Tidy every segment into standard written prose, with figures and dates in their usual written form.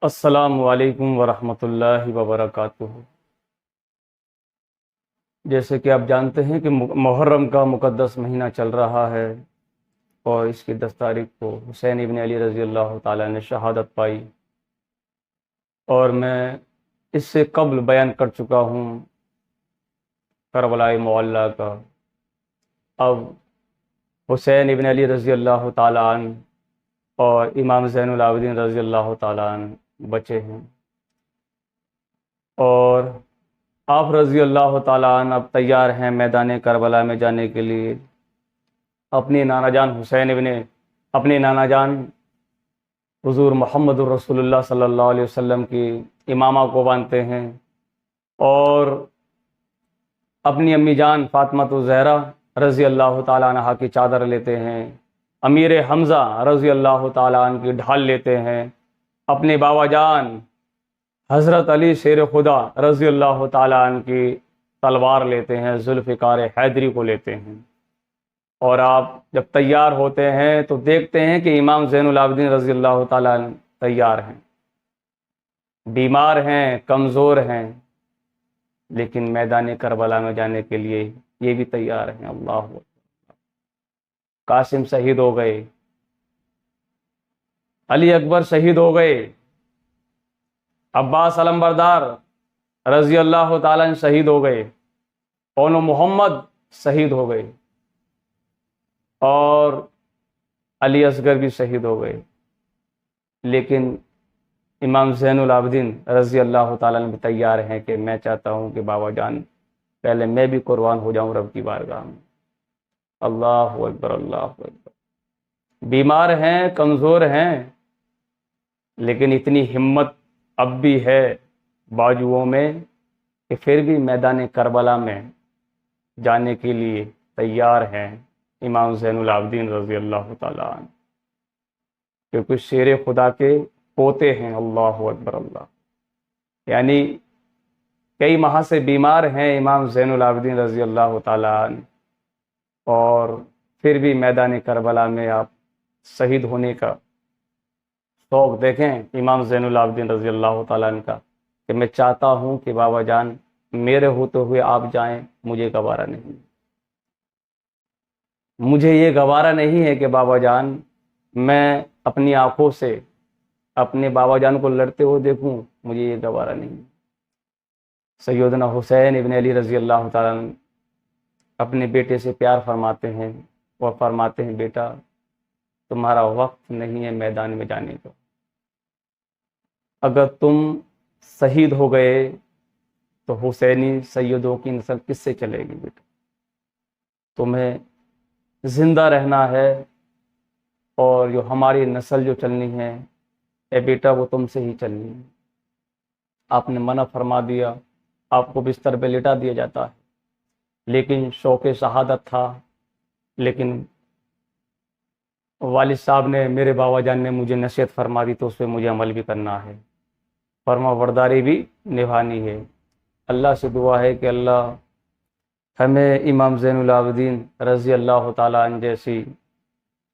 السلام علیکم ورحمۃ اللہ وبرکاتہ۔ جیسے کہ آپ جانتے ہیں کہ محرم کا مقدس مہینہ چل رہا ہے، اور اس کی 10 تاریخ کو حسین ابن علی رضی اللہ تعالیٰ نے شہادت پائی، اور میں اس سے قبل بیان کر چکا ہوں کربلا معلیٰ کا۔ اب حسین ابن علی رضی اللہ تعالیٰ عنہ اور امام زین العابدین رضی اللہ تعالیٰ عنہ بچے ہیں، اور آپ رضی اللہ تعالیٰ عنہ اب تیار ہیں میدان کربلا میں جانے کے لیے۔ اپنی نانا جان اپنے نانا جان حضور محمد الرسول اللہ صلی اللہ علیہ وسلم کی امامہ کو باندھتے ہیں، اور اپنی امی جان فاطمہ الزہرا رضی اللہ تعالیٰ عنہ کی چادر لیتے ہیں، امیر حمزہ رضی اللہ تعالیٰ عنہ کی ڈھال لیتے ہیں، اپنے بابا جان حضرت علی شیر خدا رضی اللہ تعالیٰ عنہ کی تلوار لیتے ہیں، ذوالفقار حیدری کو لیتے ہیں۔ اور آپ جب تیار ہوتے ہیں تو دیکھتے ہیں کہ امام زین العابدین رضی اللہ تعالیٰ عنہ تیار ہیں، بیمار ہیں، کمزور ہیں، لیکن میدان کربلا میں جانے کے لیے یہ بھی تیار ہیں۔ اللہ اکبر۔ قاسم شہید ہو گئے، علی اکبر شہید ہو گئے، عباس علمبردار رضی اللہ تعالیٰ عنہ شہید ہو گئے، اون محمد شہید ہو گئے، اور علی اصغر بھی شہید ہو گئے، لیکن امام زین العابدین رضی اللہ تعالیٰ عنہ بھی تیار ہیں کہ میں چاہتا ہوں کہ بابا جان پہلے میں بھی قربان ہو جاؤں رب کی بارگاہ میں۔ اللہ اکبر، اللہ اکبر۔ بیمار ہیں، کمزور ہیں، لیکن اتنی ہمت اب بھی ہے باجوؤں میں کہ پھر بھی میدان کربلا میں جانے کے لیے تیار ہیں امام زین العابدین رضی اللہ تعالیٰ عنہ، کیونکہ شیر خدا کے پوتے ہیں۔ اللہ اکبر، اللہ، یعنی کئی ماہ سے بیمار ہیں امام زین العابدین رضی اللہ تعالیٰ عنہ، اور پھر بھی میدان کربلا میں آپ شہید ہونے کا شوق دیکھیں امام زین العابدین رضی اللہ تعالیٰ عنہ کا، کہ میں چاہتا ہوں کہ بابا جان میرے ہوتے ہوئے آپ جائیں، مجھے گوارا نہیں، مجھے یہ گوارا نہیں ہے کہ بابا جان میں اپنی آنکھوں سے اپنے بابا جان کو لڑتے ہوئے دیکھوں، مجھے یہ گوارا نہیں۔ سیدنا حسین ابن علی رضی اللہ تعالیٰ عنہ اپنے بیٹے سے پیار فرماتے ہیں، اور فرماتے ہیں بیٹا تمہارا وقت نہیں ہے میدان میں جانے کا، اگر تم شہید ہو گئے تو حسینی سیدوں کی نسل کس سے چلے گی بیٹا، تمہیں زندہ رہنا ہے، اور جو ہماری نسل جو چلنی ہے اے بیٹا وہ تم سے ہی چلنی ہے۔ آپ نے منع فرما دیا، آپ کو بستر پہ لٹا دیا جاتا ہے، لیکن شوق شہادت تھا، لیکن والد صاحب نے، میرے بابا جان نے مجھے نصیحت فرما دی تو اس پہ مجھے عمل بھی کرنا ہے، فرما برداری بھی نبھانی ہے۔ اللہ سے دعا ہے کہ اللہ ہمیں امام زین العابدین رضی اللہ تعالیٰ عنہ جیسی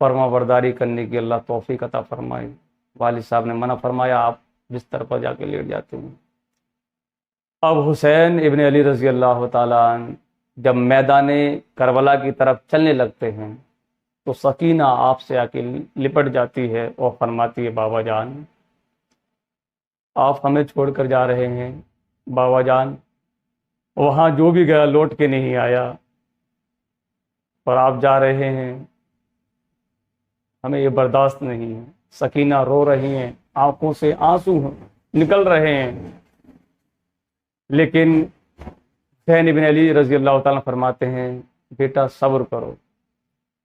فرما برداری کرنے کی اللہ توفیق عطا فرمائے۔ والد صاحب نے منع فرمایا، آپ بستر پر جا کے لیٹ جاتے ہیں۔ اب حسین ابن علی رضی اللہ تعالیٰ عنہ جب میدان کربلا کی طرف چلنے لگتے ہیں تو سکینہ آپ سے آ کے لپٹ جاتی ہے اور فرماتی ہے بابا جان آپ ہمیں چھوڑ کر جا رہے ہیں، بابا جان وہاں جو بھی گیا لوٹ کے نہیں آیا، اور آپ جا رہے ہیں، ہمیں یہ برداشت نہیں ہے۔ سکینہ رو رہی ہیں، آنکھوں سے آنسو نکل رہے ہیں، لیکن حسین ابن علی رضی اللہ تعالیٰ فرماتے ہیں بیٹا صبر کرو۔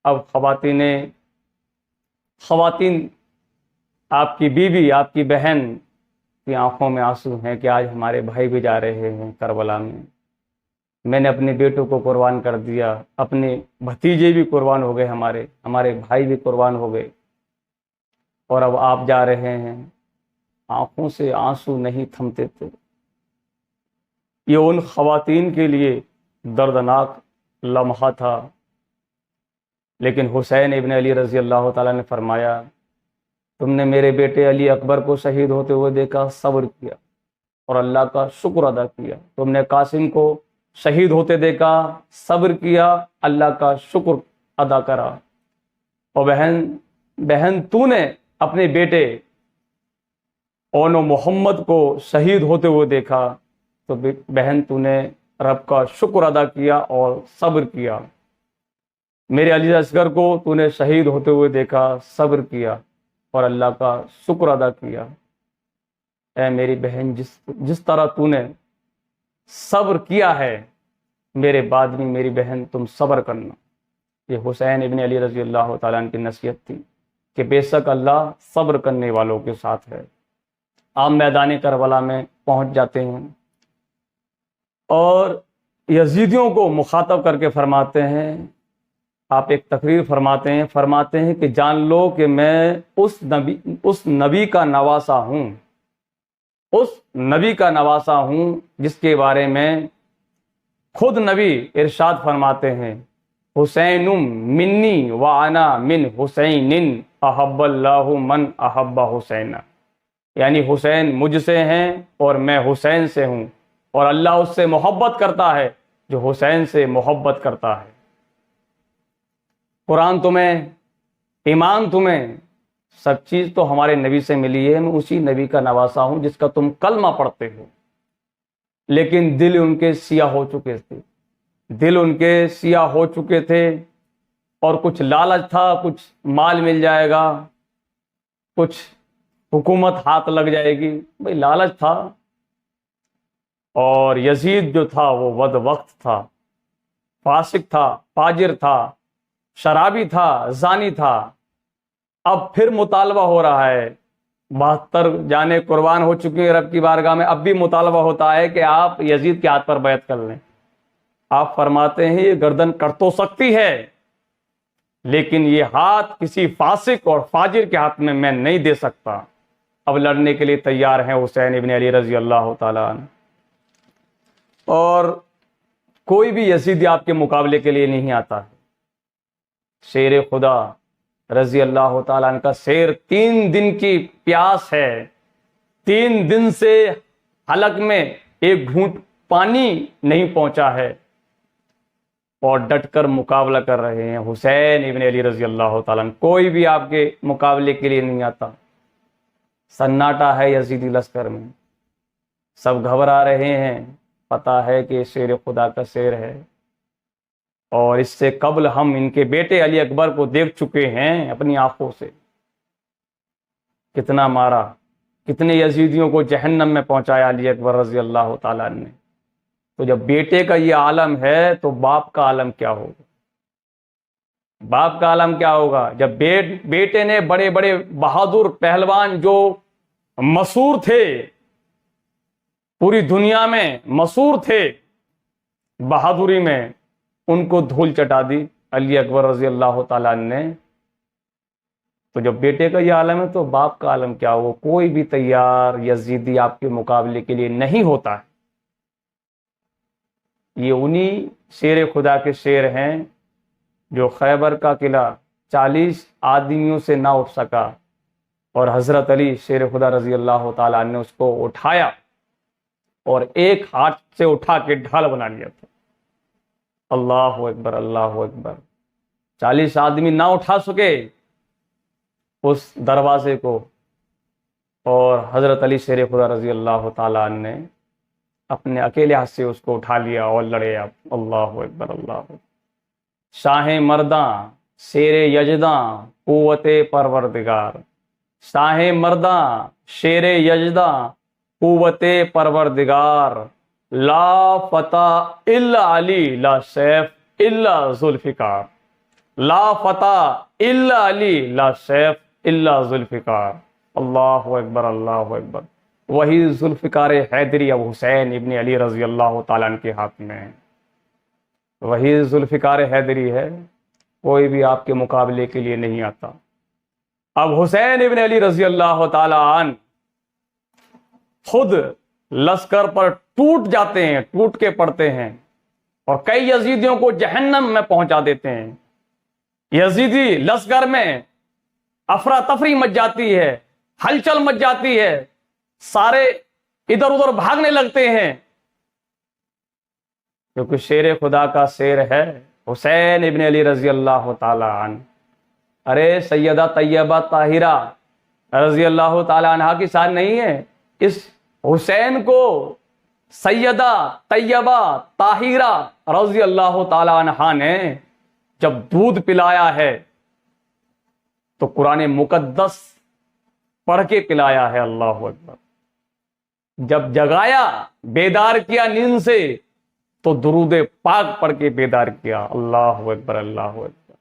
اب خواتین آپ کی بیوی، آپ کی بہن کی آنکھوں میں آنسو ہیں کہ آج ہمارے بھائی بھی جا رہے ہیں کربلا میں نے اپنے بیٹوں کو قربان کر دیا، اپنے بھتیجے بھی قربان ہو گئے، ہمارے بھائی بھی قربان ہو گئے، اور اب آپ جا رہے ہیں۔ آنکھوں سے آنسو نہیں تھمتے تھے۔ یہ ان خواتین کے لیے دردناک لمحہ تھا، لیکن حسین ابن علی رضی اللہ تعالیٰ نے فرمایا تم نے میرے بیٹے علی اکبر کو شہید ہوتے ہوئے دیکھا، صبر کیا اور اللہ کا شکر ادا کیا۔ تم نے قاسم کو شہید ہوتے دیکھا، صبر کیا، اللہ کا شکر ادا کرا۔ اور بہن تو نے اپنے بیٹے اون و محمد کو شہید ہوتے ہوئے دیکھا تو بہن تو نے رب کا شکر ادا کیا اور صبر کیا۔ میرے علی اصغر کو تو نے شہید ہوتے ہوئے دیکھا، صبر کیا اور اللہ کا شکر ادا کیا۔ اے میری بہن، جس طرح تو نے صبر کیا ہے، میرے بعد میں میری بہن تم صبر کرنا۔ یہ حسین ابن علی رضی اللہ تعالیٰ عنہ کی نصیحت تھی کہ بے شک اللہ صبر کرنے والوں کے ساتھ ہے۔ آپ میدان کربلا میں پہنچ جاتے ہیں اور یزیدیوں کو مخاطب کر کے فرماتے ہیں، آپ ایک تقریر فرماتے ہیں کہ جان لو کہ میں اس نبی کا نواسا ہوں، اس نبی کا نواسا ہوں جس کے بارے میں خود نبی ارشاد فرماتے ہیں، حسین منی وانا من حسین احب اللہ من احب حسین، یعنی حسین مجھ سے ہیں اور میں حسین سے ہوں، اور اللہ اس سے محبت کرتا ہے جو حسین سے محبت کرتا ہے۔ قرآن تمہیں، ایمان تمہیں، سب چیز تو ہمارے نبی سے ملی ہے، میں اسی نبی کا نواسا ہوں جس کا تم کلمہ پڑھتے ہو، لیکن دل ان کے سیاہ ہو چکے تھے، دل ان کے سیاہ ہو چکے تھے، اور کچھ لالچ تھا، کچھ مال مل جائے گا، کچھ حکومت ہاتھ لگ جائے گی، بھئی لالچ تھا۔ اور یزید جو تھا وہ ود وقت تھا، فاسق تھا، فاجر تھا، شرابی تھا، زانی تھا۔ اب پھر مطالبہ ہو رہا ہے، 72 جانیں قربان ہو چکی ہیں رب کی بارگاہ میں، اب بھی مطالبہ ہوتا ہے کہ آپ یزید کے ہاتھ پر بیعت کر لیں۔ آپ فرماتے ہیں یہ گردن کٹ تو سکتی ہے، لیکن یہ ہاتھ کسی فاسق اور فاجر کے ہاتھ میں نہیں دے سکتا۔ اب لڑنے کے لیے تیار ہیں حسین ابن علی رضی اللہ تعالیٰ عنہ، اور کوئی بھی یزیدی آپ کے مقابلے کے لیے نہیں آتا ہے۔ شیر خدا رضی اللہ تعالیٰ عنہ کا شیر 3 دن کی پیاس ہے، 3 دن سے حلق میں ایک گھونٹ پانی نہیں پہنچا ہے، اور ڈٹ کر مقابلہ کر رہے ہیں حسین ابن علی رضی اللہ تعالیٰ عنہ۔ کوئی بھی آپ کے مقابلے کے لیے نہیں آتا۔ سناٹا ہے یزیدی لشکر میں، سب گھبرا رہے ہیں، پتہ ہے کہ شیر خدا کا شیر ہے، اور اس سے قبل ہم ان کے بیٹے علی اکبر کو دیکھ چکے ہیں اپنی آنکھوں سے، کتنا مارا، کتنے یزیدیوں کو جہنم میں پہنچایا علی اکبر رضی اللہ تعالیٰ عنہ نے۔ تو جب بیٹے کا یہ عالم ہے تو باپ کا عالم کیا ہوگا؟ باپ کا عالم کیا ہوگا جب بیٹے نے بڑے بڑے بہادر پہلوان جو مشہور تھے، پوری دنیا میں مشہور تھے بہادری میں، ان کو دھول چٹا دی علی اکبر رضی اللہ تعالیٰ نے۔ تو جب بیٹے کا یہ عالم ہے تو باپ کا عالم کیا ہوگا؟ کوئی بھی تیار یزیدی آپ کے مقابلے کے لیے نہیں ہوتا ہے۔ یہ انہی شیر خدا کے شیر ہیں جو خیبر کا قلعہ 40 آدمیوں سے نہ اٹھ سکا، اور حضرت علی شیر خدا رضی اللہ تعالیٰ نے اس کو اٹھایا اور ایک ہاتھ سے اٹھا کے ڈھال بنا لیا تھا۔ اللہ اکبر، اللہ اکبر۔ 40 آدمی نہ اٹھا سکے اس دروازے کو، اور حضرت علی شیر خدا رضی اللہ تعالیٰ نے اپنے اکیلے ہاتھ سے اس کو اٹھا لیا اور لڑے آپ۔ اللہ اکبر، اللہ اکبر۔ شاہ مرداں شیر یزداں قوت پروردگار، شاہ مرداں شیر یزداں قوت پروردگار، لا فتح الا علی لا سیف الا ذوالفقار، لا فتح الا علی لا سیف الا ذوالفقار۔ اللہ اکبر، اللہ اکبر۔ وہی ذوالفقار حیدری اب حسین ابن علی رضی اللہ تعالیٰ عنہ کے ہاتھ میں ہے، وہی ذوالفقار حیدری ہے، کوئی بھی آپ کے مقابلے کے لیے نہیں آتا۔ اب حسین ابن علی رضی اللہ تعالیٰ عنہ خود لشکر پر ٹوٹ جاتے ہیں، ٹوٹ کے پڑتے ہیں، اور کئی یزیدیوں کو جہنم میں پہنچا دیتے ہیں۔ یزیدی لشکر میں افراتفری مچ جاتی ہے، ہلچل مچ جاتی ہے، سارے ادھر ادھر بھاگنے لگتے ہیں، کیونکہ شیر خدا کا شیر ہے حسین ابن علی رضی اللہ تعالی عنہ۔ ارے سیدہ طیبہ طاہرہ رضی اللہ تعالی عنہ کی شان نہیں ہے؟ اس حسین کو سیدہ طیبہ طاہرہ رضی اللہ تعالی عنہ نے جب دودھ پلایا ہے تو قرآن مقدس پڑھ کے پلایا ہے، اللہ اکبر۔ جب جگایا، بیدار کیا نیند سے، تو درود پاک پڑھ کے بیدار کیا، اللہ اکبر اللہ اکبر۔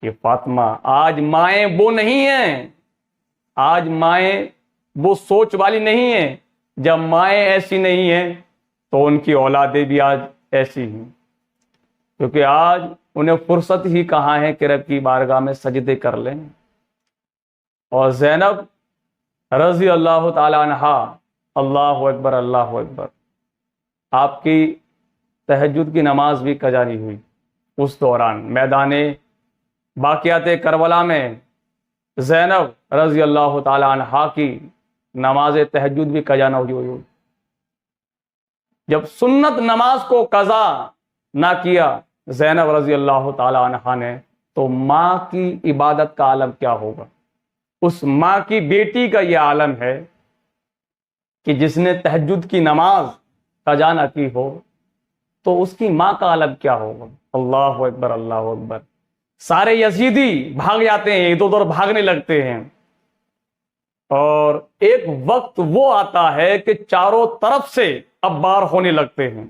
یہ فاطمہ آج مائیں وہ نہیں ہیں، آج مائیں وہ سوچ والی نہیں ہیں۔ جب مائیں ایسی نہیں ہیں تو ان کی اولادیں بھی آج ایسی ہیں، کیونکہ آج انہیں فرصت ہی کہاں ہے کہ رب کی بارگاہ میں سجدے کر لیں۔ اور زینب رضی اللہ تعالی عنہا، اللہ اکبر اللہ اکبر، آپ کی تہجد کی نماز بھی قضا نہیں ہوئی اس دوران۔ میدان باقیات کربلا میں زینب رضی اللہ تعالی عنہا کی نماز تہجد بھی قضا نہ ہوئی۔ جب سنت نماز کو قضا نہ کیا زینب رضی اللہ تعالی عنہا نے، تو ماں کی عبادت کا عالم کیا ہوگا؟ اس ماں کی بیٹی کا یہ عالم ہے کہ جس نے تہجد کی نماز قضا نہ کی ہو، تو اس کی ماں کا عالم کیا ہوگا؟ اللہ اکبر اللہ اکبر۔ سارے یزیدی بھاگ جاتے ہیں، ادھر ادھر بھاگنے لگتے ہیں، اور ایک وقت وہ آتا ہے کہ چاروں طرف سے اب بار ہونے لگتے ہیں،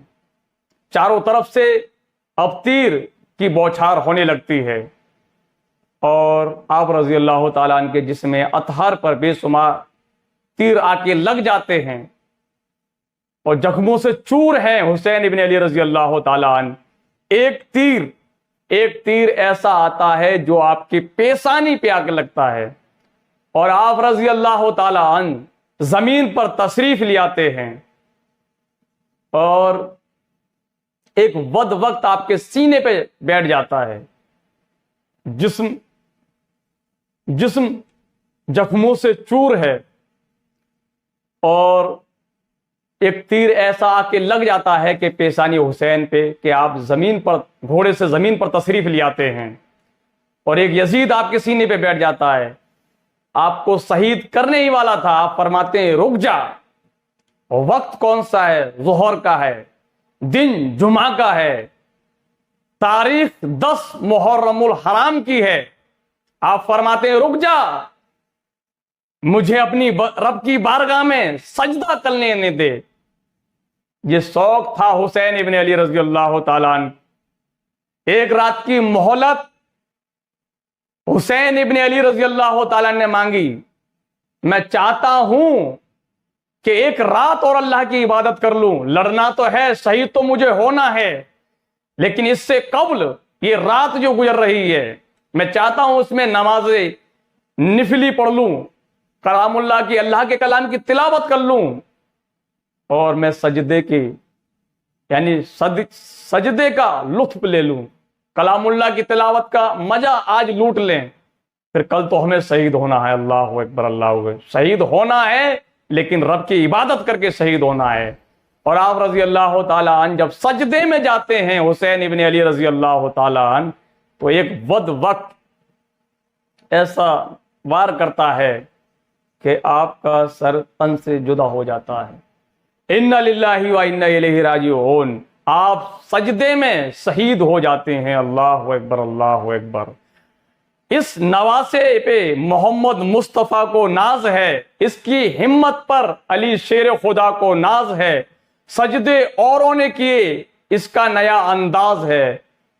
چاروں طرف سے اب تیر کی بوچھار ہونے لگتی ہے، اور آپ رضی اللہ تعالیٰ عنہ کے جسم اطہر پر بے شمار تیر آ کے لگ جاتے ہیں، اور زخموں سے چور ہیں حسین ابن علی رضی اللہ تعالیٰ عنہ۔ ایک تیر ایسا آتا ہے جو آپ کی پیشانی پہ آ کے لگتا ہے، اور آپ رضی اللہ تعالیٰ عنہ زمین پر تشریف لے آتے ہیں، اور ایک وقت آپ کے سینے پہ بیٹھ جاتا ہے۔ جسم زخموں سے چور ہے، اور ایک تیر ایسا آ کے لگ جاتا ہے کہ پیشانی حسین پہ، کہ آپ زمین پر، گھوڑے سے زمین پر تشریف لے آتے ہیں، اور ایک یزید آپ کے سینے پہ بیٹھ جاتا ہے، آپ کو شہید کرنے ہی والا تھا۔ آپ فرماتے ہیں رک جا، وقت کون سا ہے؟ ظہر کا ہے، دن جمعہ کا ہے، تاریخ 10 محرم الحرام کی ہے۔ آپ فرماتے ہیں رک جا، مجھے اپنی رب کی بارگاہ میں سجدہ کرنے دے۔ یہ شوق تھا حسین ابن علی رضی اللہ تعالیٰ عنہ۔ ایک رات کی مہلت حسین ابن علی رضی اللہ تعالیٰ عنہ نے مانگی۔ میں چاہتا ہوں کہ ایک رات اور اللہ کی عبادت کر لوں، لڑنا تو ہے، شہید تو مجھے ہونا ہے، لیکن اس سے قبل یہ رات جو گزر رہی ہے، میں چاہتا ہوں اس میں نماز نفلی پڑھ لوں، کلام اللہ کی، اللہ کے کلام کی تلاوت کر لوں، اور میں سجدے کی، یعنی سجدے کا لطف لے لوں، کلام اللہ کی تلاوت کا مزہ آج لوٹ لیں، پھر کل تو ہمیں شہید ہونا ہے۔ اللہ اکبر اللہ اکبر۔ شہید ہونا ہے، لیکن رب کی عبادت کر کے شہید ہونا ہے۔ اور آپ رضی اللہ تعالیٰ عنہ جب سجدے میں جاتے ہیں حسین ابن علی رضی اللہ تعالیٰ عنہ، تو ایک وقت ایسا وار کرتا ہے کہ آپ کا سر تن سے جدا ہو جاتا ہے۔ انا للہ و انا الیہ راجعون۔ آپ سجدے میں شہید ہو جاتے ہیں۔ اللہ اکبر اللہ اکبر۔ اس نواسے پہ محمد مصطفیٰ کو ناز ہے، اس کی ہمت پر علی شیر خدا کو ناز ہے۔ سجدے اوروں نے کیے، اس کا نیا انداز ہے،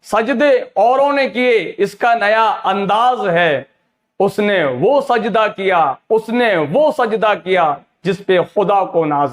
سجدے اوروں نے کیے، اس کا نیا انداز ہے۔ اس نے وہ سجدہ کیا، اس نے وہ سجدہ کیا جس پہ خدا کو ناز ہے۔